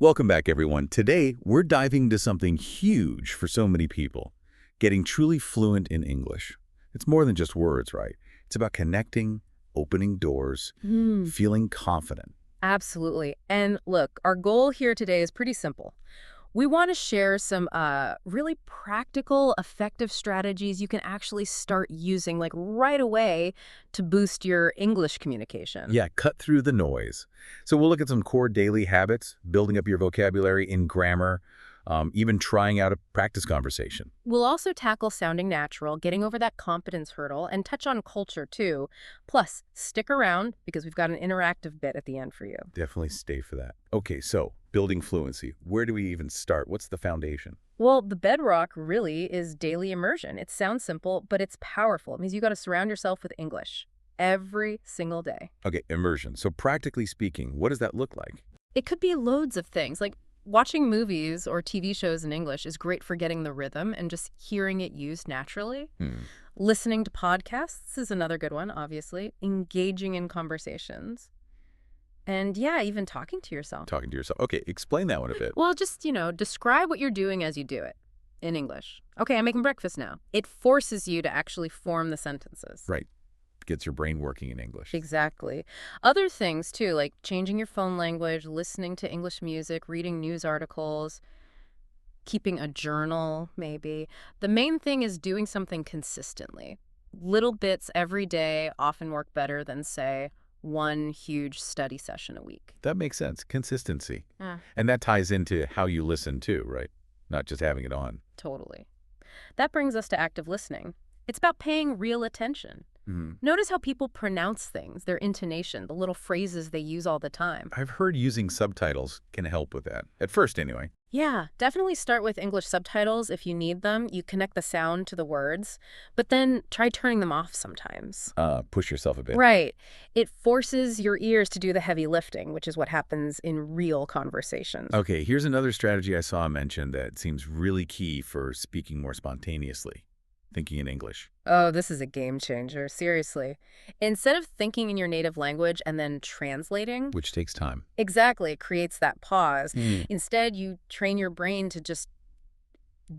Welcome back, everyone. Today, we're diving into something huge for so many people, getting truly fluent in English. It's more than just words, right? It's about connecting, opening doors, feeling confident. Absolutely. And look, our goal here today is pretty simple. We want to share some really practical, effective strategies you can actually start using like right away to boost your English communication. Yeah, cut through the noise. So we'll look at some core daily habits, building up your vocabulary in grammar, even trying out a practice conversation. We'll also tackle sounding natural, getting over that competence hurdle, and touch on culture too. Plus, stick around because we've got an interactive bit at the end for you. Definitely stay for that. Okay, so building fluency. Where do we even start? What's the foundation? Well, the bedrock really is daily immersion. It sounds simple, but it's powerful. It means you got to surround yourself with English every single day. Okay, immersion. So practically speaking, what does that look like? It could be loads of things. Like watching movies or TV shows in English is great for getting the rhythm and just hearing it used naturally. Listening to podcasts is another good one, obviously. Engaging in conversations. And yeah, even talking to yourself. Talking to yourself. Okay, explain that one a bit. Well, just, describe what you're doing as you do it in English. Okay, I'm making breakfast now. It forces you to actually form the sentences. Right. Gets your brain working in English. Exactly. Other things, too, like changing your phone language, listening to English music, reading news articles, keeping a journal, maybe. The main thing is doing something consistently. Little bits every day often work better than, say, one huge study session a week. That makes sense. Consistency. And that ties into how you listen too, right? Not just having it on. Totally. That brings us to active listening. It's about paying real attention. Notice how people pronounce things, their intonation, the little phrases they use all the time. I've heard using subtitles can help with that. At first, anyway. Yeah, definitely start with English subtitles if you need them. You connect the sound to the words, but then try turning them off sometimes. Push yourself a bit. Right. It forces your ears to do the heavy lifting, which is what happens in real conversations. Okay, here's another strategy I saw mentioned that seems really key for speaking more spontaneously. Thinking in English. Oh, this is a game changer, seriously. Instead of thinking in your native language and then translating, Which takes time. exactly, it creates that pause. Instead, you train your brain to just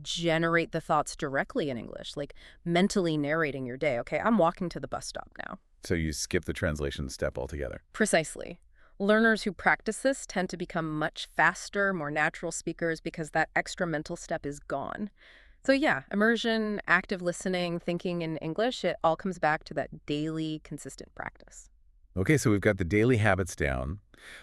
generate the thoughts directly in English, like mentally narrating your day. Okay, I'm walking to the bus stop now. So you skip the translation step altogether. Precisely. Learners who practice this tend to become much faster, more natural speakers because that extra mental step is gone. So yeah, immersion, active listening, thinking in English, it all comes back to that daily, consistent practice. Okay, so we've got the daily habits down.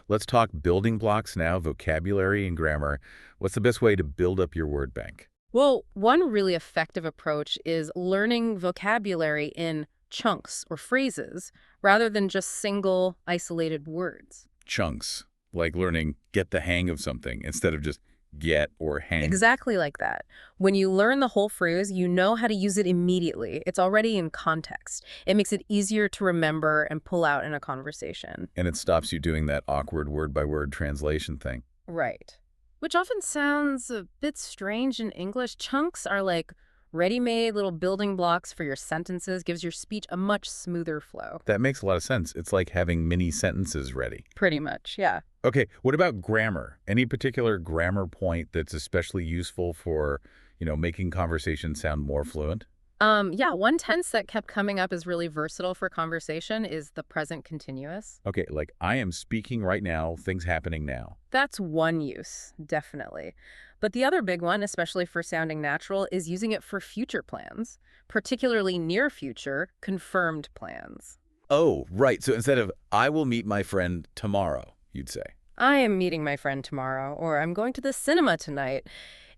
Let's talk building blocks now, vocabulary and grammar. What's the best way to build up your word bank? Well, one really effective approach is learning vocabulary in chunks or phrases rather than just single, isolated words. Chunks, like learning get the hang of something instead of just get or hang. Exactly like that. When you learn the whole phrase, you know how to use it immediately. It's already in context. It makes it easier to remember and pull out in a conversation. And it stops you doing that awkward word-by-word translation thing. Right. Which often sounds a bit strange in English. Chunks are like ready-made little building blocks for your sentences, gives your speech a much smoother flow. That makes a lot of sense. It's like having mini sentences ready. Pretty much, yeah. Okay, what about grammar? Any particular grammar point that's especially useful for, making conversation sound more fluent? Yeah, one tense that kept coming up is really versatile for conversation is the present continuous. Okay, like I am speaking right now, things happening now. That's one use, definitely. But the other big one, especially for sounding natural, is using it for future plans, particularly near future, confirmed plans. Oh, right. So instead of I will meet my friend tomorrow, you'd say. I am meeting my friend tomorrow, or I'm going to the cinema tonight.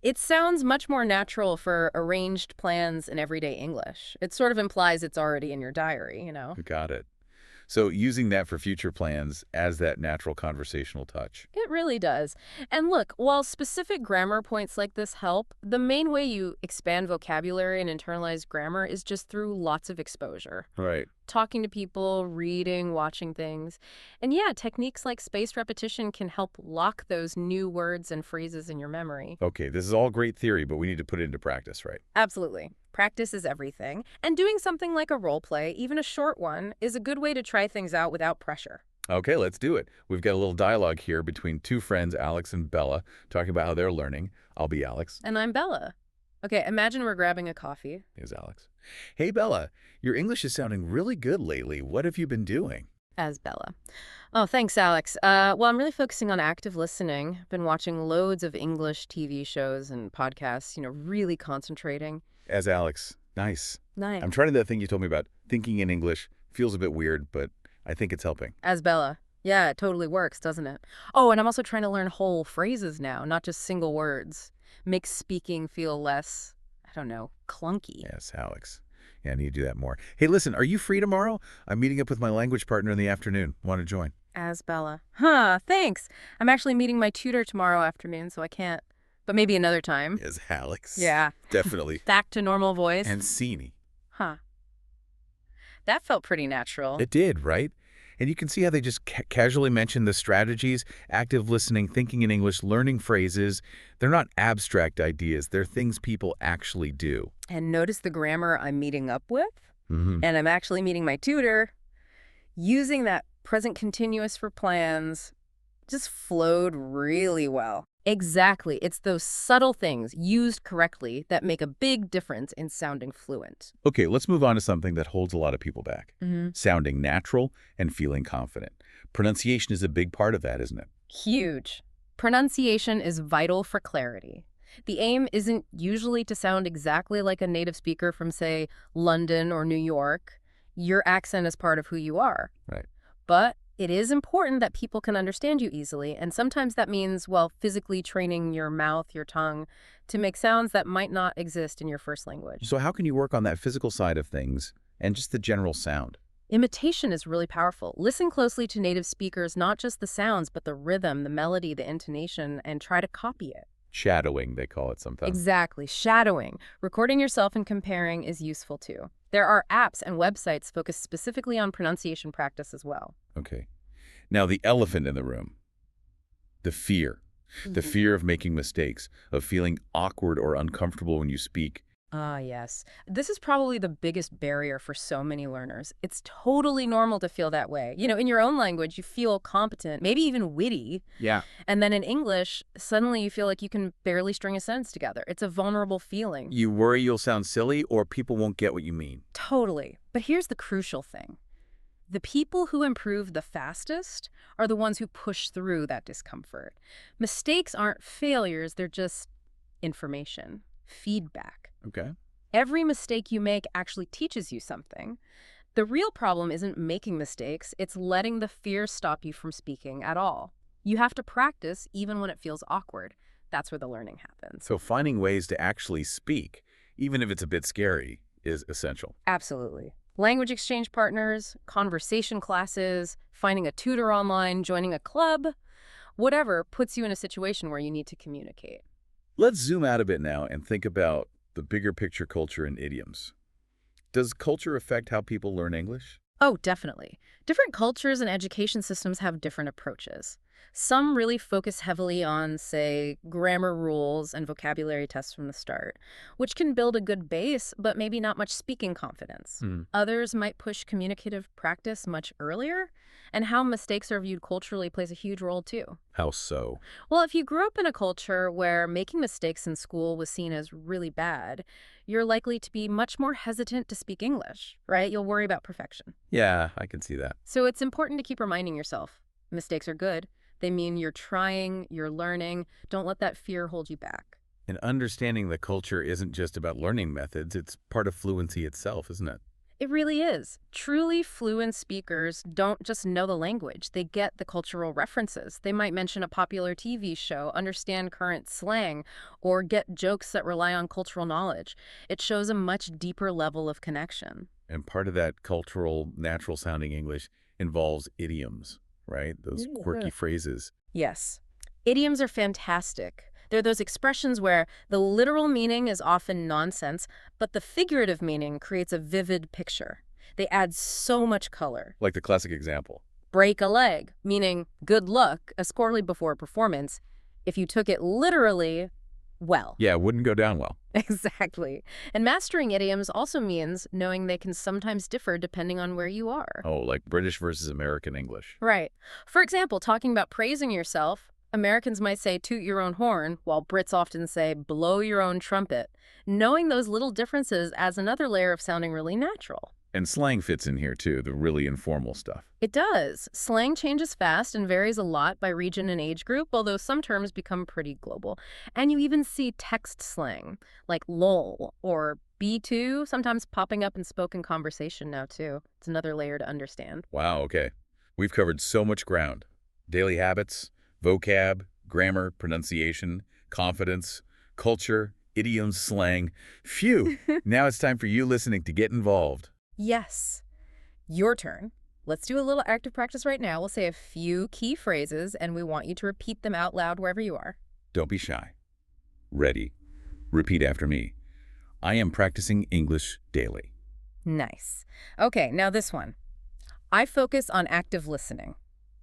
It sounds much more natural for arranged plans in everyday English. It sort of implies it's already in your diary, Got it. So using that for future plans as that natural conversational touch. It really does. And look, while specific grammar points like this help, the main way you expand vocabulary and internalize grammar is just through lots of exposure. Right. Talking to people, reading, watching things. And yeah, techniques like spaced repetition can help lock those new words and phrases in your memory. Okay, this is all great theory, but we need to put it into practice, right? Absolutely. Practice is everything. And doing something like a role play, even a short one, is a good way to try things out without pressure. Okay, let's do it. We've got a little dialogue here between two friends, Alex and Bella, talking about how they're learning. I'll be Alex. And I'm Bella. Okay, imagine we're grabbing a coffee. Here's Alex. Hey, Bella, your English is sounding really good lately. What have you been doing? As Bella. Oh, thanks, Alex. Well, I'm really focusing on active listening. Been watching loads of English TV shows and podcasts, really concentrating. As Alex. Nice. Nice. I'm trying that thing you told me about thinking in English. Feels a bit weird, but I think it's helping. As Bella. Yeah, it totally works, doesn't it? Oh, and I'm also trying to learn whole phrases now, not just single words. Makes speaking feel less, I don't know, clunky. Yes, Alex. Yeah, I need to do that more. Hey, listen, are you free tomorrow? I'm meeting up with my language partner in the afternoon. Want to join? As Bella. Huh, thanks. I'm actually meeting my tutor tomorrow afternoon, so I can't. But maybe another time. Yes, Alex. Yeah. Definitely. Back to normal voice. And Sini. Huh. That felt pretty natural. It did, right? And you can see how they just casually mention the strategies, active listening, thinking in English, learning phrases. They're not abstract ideas. They're things people actually do. And notice the grammar I'm meeting up with? Mm-hmm. And I'm actually meeting my tutor. Using that present continuous for plans just flowed really well. Exactly. It's those subtle things used correctly that make a big difference in sounding fluent. Okay, let's move on to something that holds a lot of people back. Mm-hmm. Sounding natural and feeling confident. Pronunciation is a big part of that, isn't it? Huge. Pronunciation is vital for clarity. The aim isn't usually to sound exactly like a native speaker from, say, London or New York. Your accent is part of who you are. Right. But it is important that people can understand you easily, and sometimes that means, well, physically training your mouth, your tongue, to make sounds that might not exist in your first language. So how can you work on that physical side of things and just the general sound? Imitation is really powerful. Listen closely to native speakers, not just the sounds, but the rhythm, the melody, the intonation, and try to copy it. Shadowing, they call it sometimes. Exactly. Shadowing. Recording yourself and comparing is useful too. There are apps and websites focused specifically on pronunciation practice as well. Okay. Now, the elephant in the room. The fear. The fear of making mistakes, of feeling awkward or uncomfortable when you speak. Ah, yes. This is probably the biggest barrier for so many learners. It's totally normal to feel that way. In your own language, you feel competent, maybe even witty. Yeah. And then in English, suddenly you feel like you can barely string a sentence together. It's a vulnerable feeling. You worry you'll sound silly or people won't get what you mean. Totally. But here's the crucial thing. The people who improve the fastest are the ones who push through that discomfort. Mistakes aren't failures, they're just information, feedback. Okay. Every mistake you make actually teaches you something. The real problem isn't making mistakes, it's letting the fear stop you from speaking at all. You have to practice even when it feels awkward. That's where the learning happens. So finding ways to actually speak, even if it's a bit scary, is essential. Absolutely. Language exchange partners, conversation classes, finding a tutor online, joining a club, whatever puts you in a situation where you need to communicate. Let's zoom out a bit now and think about the bigger picture culture and idioms. Does culture affect how people learn English? Oh, definitely. Different cultures and education systems have different approaches. Some really focus heavily on, say, grammar rules and vocabulary tests from the start, which can build a good base, but maybe not much speaking confidence. Others might push communicative practice much earlier, and how mistakes are viewed culturally plays a huge role too. How so? Well, if you grew up in a culture where making mistakes in school was seen as really bad, you're likely to be much more hesitant to speak English, right? You'll worry about perfection. Yeah, I can see that. So it's important to keep reminding yourself, mistakes are good. They mean you're trying, you're learning. Don't let that fear hold you back. And understanding the culture isn't just about learning methods, it's part of fluency itself, isn't it? It really is. Truly fluent speakers don't just know the language. They get the cultural references. They might mention a popular TV show, understand current slang, or get jokes that rely on cultural knowledge. It shows a much deeper level of connection. And part of that cultural, natural-sounding English involves idioms, right? Those quirky phrases. Yes. Idioms are fantastic. They're those expressions where the literal meaning is often nonsense, but the figurative meaning creates a vivid picture. They add so much color. Like the classic example. Break a leg, meaning good luck, as poorly before a performance. If you took it literally, well. Yeah, it wouldn't go down well. Exactly. And mastering idioms also means knowing they can sometimes differ depending on where you are. Oh, like British versus American English. Right. For example, talking about praising yourself, Americans might say toot your own horn, while Brits often say blow your own trumpet. Knowing those little differences adds another layer of sounding really natural. And slang fits in here too, the really informal stuff. It does. Slang changes fast and varies a lot by region and age group, although some terms become pretty global. And you even see text slang, like lol or B2, sometimes popping up in spoken conversation now too. It's another layer to understand. Wow, okay. We've covered so much ground. Daily habits, vocab, grammar, pronunciation, confidence, culture, idioms, slang. Phew! Now it's time for you listening to get involved. Yes. Your turn. Let's do a little active practice right now. We'll say a few key phrases, and we want you to repeat them out loud wherever you are. Don't be shy. Ready. Repeat after me. I am practicing English daily. Nice. Okay, now this one. I focus on active listening.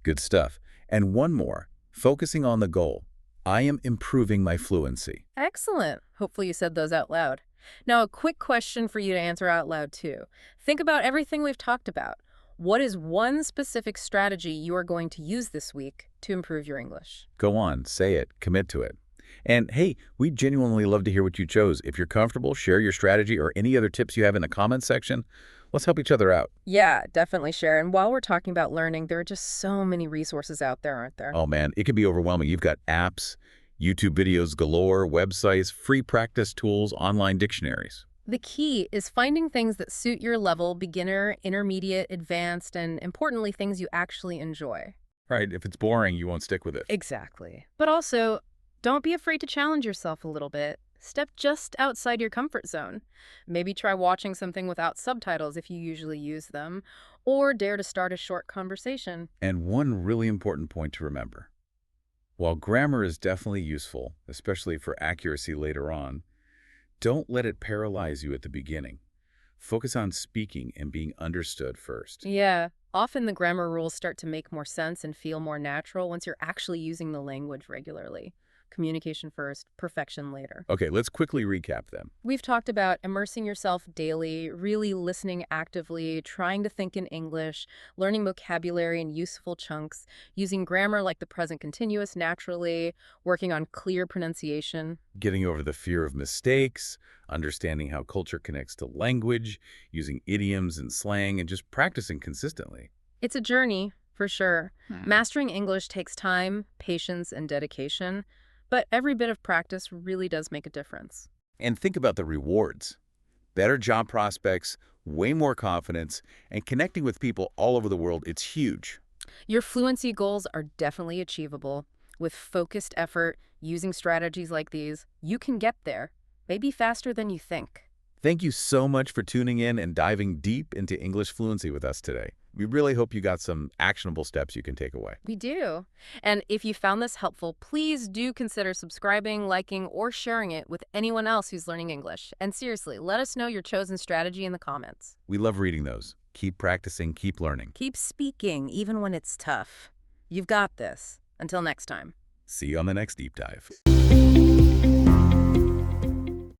Good stuff. And one more. Focusing on the goal. I am improving my fluency. Excellent. Hopefully you said those out loud. Now, a quick question for you to answer out loud, too. Think about everything we've talked about. What is one specific strategy you are going to use this week to improve your English? Go on, say it, commit to it. And hey, we genuinely love to hear what you chose. If you're comfortable, share your strategy or any other tips you have in the comments section. Let's help each other out. Yeah, definitely share. And while we're talking about learning, there are just so many resources out there, aren't there? Oh man, it can be overwhelming. You've got apps, YouTube videos galore, websites, free practice tools, online dictionaries. The key is finding things that suit your level, beginner, intermediate, advanced, and importantly, things you actually enjoy. Right, if it's boring, you won't stick with it. Exactly. But also, don't be afraid to challenge yourself a little bit. Step just outside your comfort zone. Maybe try watching something without subtitles if you usually use them, or dare to start a short conversation. And one really important point to remember. While grammar is definitely useful, especially for accuracy later on, don't let it paralyze you at the beginning. Focus on speaking and being understood first. Yeah, often the grammar rules start to make more sense and feel more natural once you're actually using the language regularly. Communication first, perfection later. Okay, let's quickly recap them. We've talked about immersing yourself daily, really listening actively, trying to think in English, learning vocabulary in useful chunks, using grammar like the present continuous naturally, working on clear pronunciation. Getting over the fear of mistakes, understanding how culture connects to language, using idioms and slang, and just practicing consistently. It's a journey, for sure. Mastering English takes time, patience, and dedication. But every bit of practice really does make a difference. And think about the rewards. Better job prospects, way more confidence, and connecting with people all over the world, it's huge. Your fluency goals are definitely achievable. With focused effort, using strategies like these, you can get there, maybe faster than you think. Thank you so much for tuning in and diving deep into English fluency with us today. We really hope you got some actionable steps you can take away. We do. And if you found this helpful, please do consider subscribing, liking, or sharing it with anyone else who's learning English. And seriously, let us know your chosen strategy in the comments. We love reading those. Keep practicing, keep learning. Keep speaking, even when it's tough. You've got this. Until next time. See you on the next deep dive.